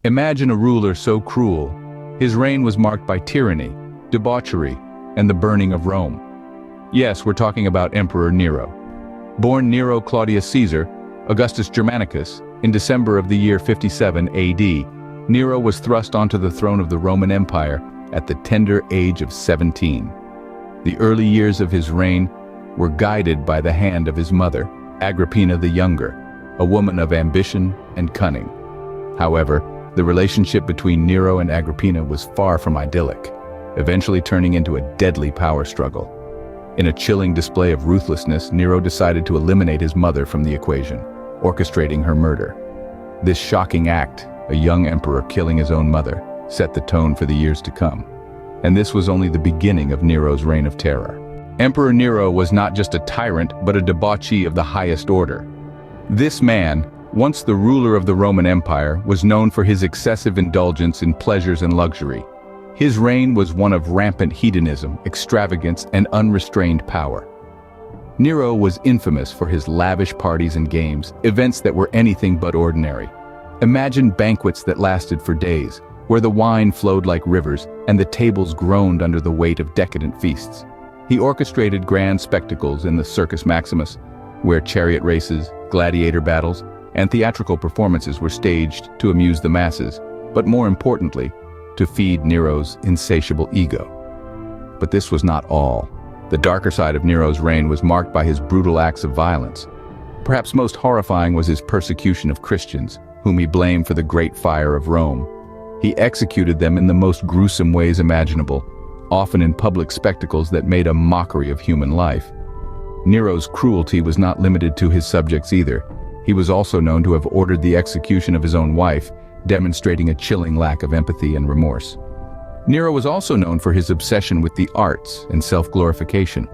Imagine a ruler so cruel. His reign was marked by tyranny, debauchery, and the burning of Rome. Yes, we're talking about Emperor Nero. Born Nero Claudius Caesar, Augustus Germanicus, in December of the year 57 AD, Nero was thrust onto the throne of the Roman Empire at the tender age of 17. The early years of his reign were guided by the hand of his mother, Agrippina the Younger, a woman of ambition and cunning. However, the relationship between Nero and Agrippina was far from idyllic, eventually turning into a deadly power struggle. In a chilling display of ruthlessness, Nero decided to eliminate his mother from the equation, orchestrating her murder. This shocking act, a young emperor killing his own mother, set the tone for the years to come. And this was only the beginning of Nero's reign of terror. Emperor Nero was not just a tyrant, but a debauchee of the highest order. This man, once the ruler of the Roman Empire, was known for his excessive indulgence in pleasures and luxury. His reign was one of rampant hedonism, extravagance, and unrestrained power. Nero was infamous for his lavish parties and games, events that were anything but ordinary. Imagine banquets that lasted for days, where the wine flowed like rivers and the tables groaned under the weight of decadent feasts. He orchestrated grand spectacles in the Circus Maximus, where chariot races, gladiator battles, and theatrical performances were staged to amuse the masses, but more importantly, to feed Nero's insatiable ego. But this was not all. The darker side of Nero's reign was marked by his brutal acts of violence. Perhaps most horrifying was his persecution of Christians, whom he blamed for the Great Fire of Rome. He executed them in the most gruesome ways imaginable, often in public spectacles that made a mockery of human life. Nero's cruelty was not limited to his subjects either. He was also known to have ordered the execution of his own wife, demonstrating a chilling lack of empathy and remorse. Nero was also known for his obsession with the arts and self-glorification.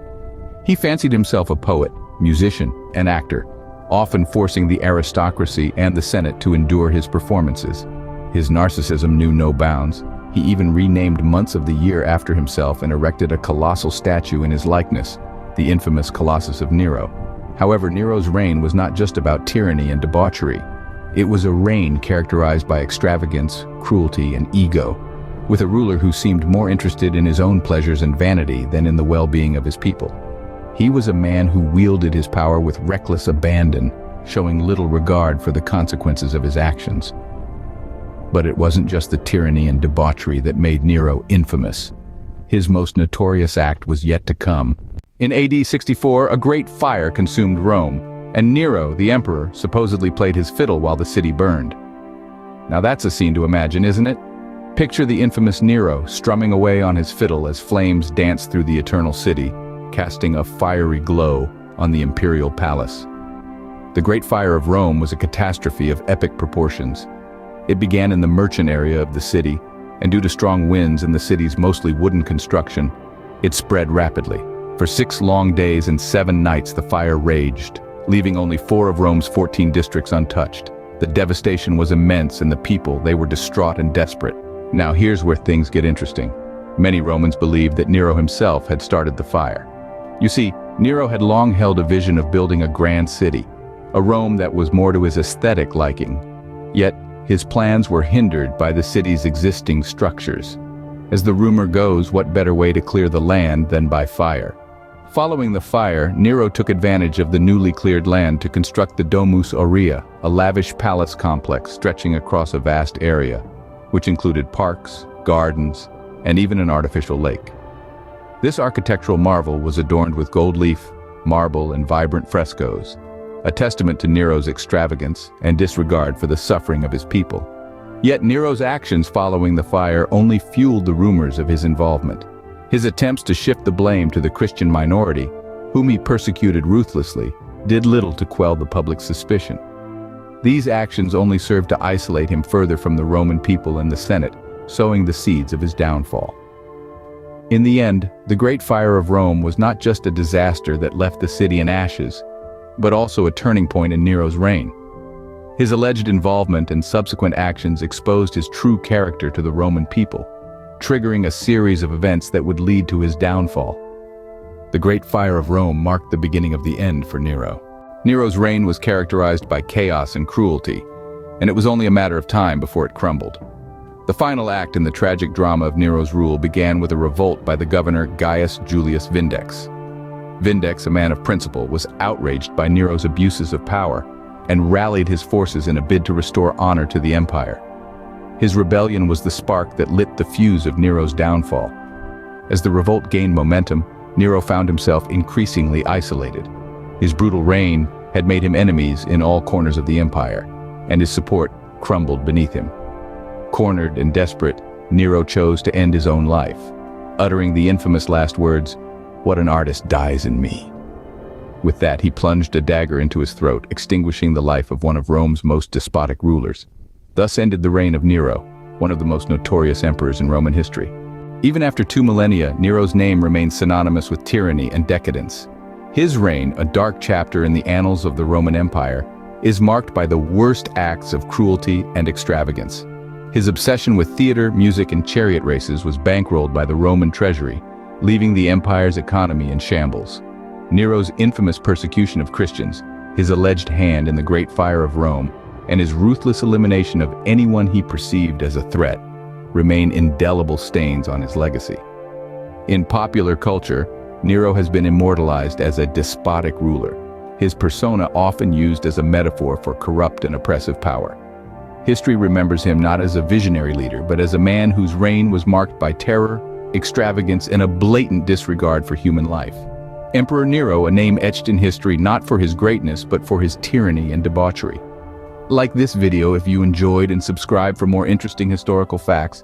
He fancied himself a poet, musician, and actor, often forcing the aristocracy and the Senate to endure his performances. His narcissism knew no bounds. He even renamed months of the year after himself and erected a colossal statue in his likeness, the infamous Colossus of Nero. However, Nero's reign was not just about tyranny and debauchery. It was a reign characterized by extravagance, cruelty, and ego, with a ruler who seemed more interested in his own pleasures and vanity than in the well-being of his people. He was a man who wielded his power with reckless abandon, showing little regard for the consequences of his actions. But it wasn't just the tyranny and debauchery that made Nero infamous. His most notorious act was yet to come. In AD 64, a great fire consumed Rome, and Nero, the emperor, supposedly played his fiddle while the city burned. Now that's a scene to imagine, isn't it? Picture the infamous Nero strumming away on his fiddle as flames danced through the eternal city, casting a fiery glow on the imperial palace. The Great Fire of Rome was a catastrophe of epic proportions. It began in the merchant area of the city, and due to strong winds and the city's mostly wooden construction, it spread rapidly. For 6 long days and 7 nights the fire raged, leaving only 4 of Rome's 14 districts untouched. The devastation was immense, and the people, they were distraught and desperate. Now here's where things get interesting. Many Romans believed that Nero himself had started the fire. You see, Nero had long held a vision of building a grand city, a Rome that was more to his aesthetic liking. Yet, his plans were hindered by the city's existing structures. As the rumor goes, what better way to clear the land than by fire? Following the fire, Nero took advantage of the newly cleared land to construct the Domus Aurea, a lavish palace complex stretching across a vast area, which included parks, gardens, and even an artificial lake. This architectural marvel was adorned with gold leaf, marble, and vibrant frescoes, a testament to Nero's extravagance and disregard for the suffering of his people. Yet Nero's actions following the fire only fueled the rumors of his involvement. His attempts to shift the blame to the Christian minority, whom he persecuted ruthlessly, did little to quell the public suspicion. These actions only served to isolate him further from the Roman people and the Senate, sowing the seeds of his downfall. In the end, the Great Fire of Rome was not just a disaster that left the city in ashes, but also a turning point in Nero's reign. His alleged involvement and subsequent actions exposed his true character to the Roman people, triggering a series of events that would lead to his downfall. The Great Fire of Rome marked the beginning of the end for Nero. Nero's reign was characterized by chaos and cruelty. and it was only a matter of time before it crumbled. The final act in the tragic drama of Nero's rule began with a revolt by the governor Gaius Julius Vindex. Vindex, a man of principle, was outraged by Nero's abuses of power and rallied his forces in a bid to restore honor to the empire. His rebellion was the spark that lit the fuse of Nero's downfall. As the revolt gained momentum, Nero found himself increasingly isolated. His brutal reign had made him enemies in all corners of the empire, and his support crumbled beneath him. Cornered and desperate, Nero chose to end his own life, uttering the infamous last words, "What an artist dies in me." With that, he plunged a dagger into his throat, extinguishing the life of one of Rome's most despotic rulers. Thus ended the reign of Nero, one of the most notorious emperors in Roman history. Even after 2 millennia, Nero's name remains synonymous with tyranny and decadence. His reign, a dark chapter in the annals of the Roman Empire, is marked by the worst acts of cruelty and extravagance. His obsession with theater, music, and chariot races was bankrolled by the Roman treasury, leaving the empire's economy in shambles. Nero's infamous persecution of Christians, his alleged hand in the Great Fire of Rome, and his ruthless elimination of anyone he perceived as a threat remain indelible stains on his legacy. In popular culture, Nero has been immortalized as a despotic ruler, his persona often used as a metaphor for corrupt and oppressive power. History remembers him not as a visionary leader, but as a man whose reign was marked by terror, extravagance, and a blatant disregard for human life. Emperor Nero, a name etched in history not for his greatness, but for his tyranny and debauchery. Like this video if you enjoyed, and subscribe for more interesting historical facts.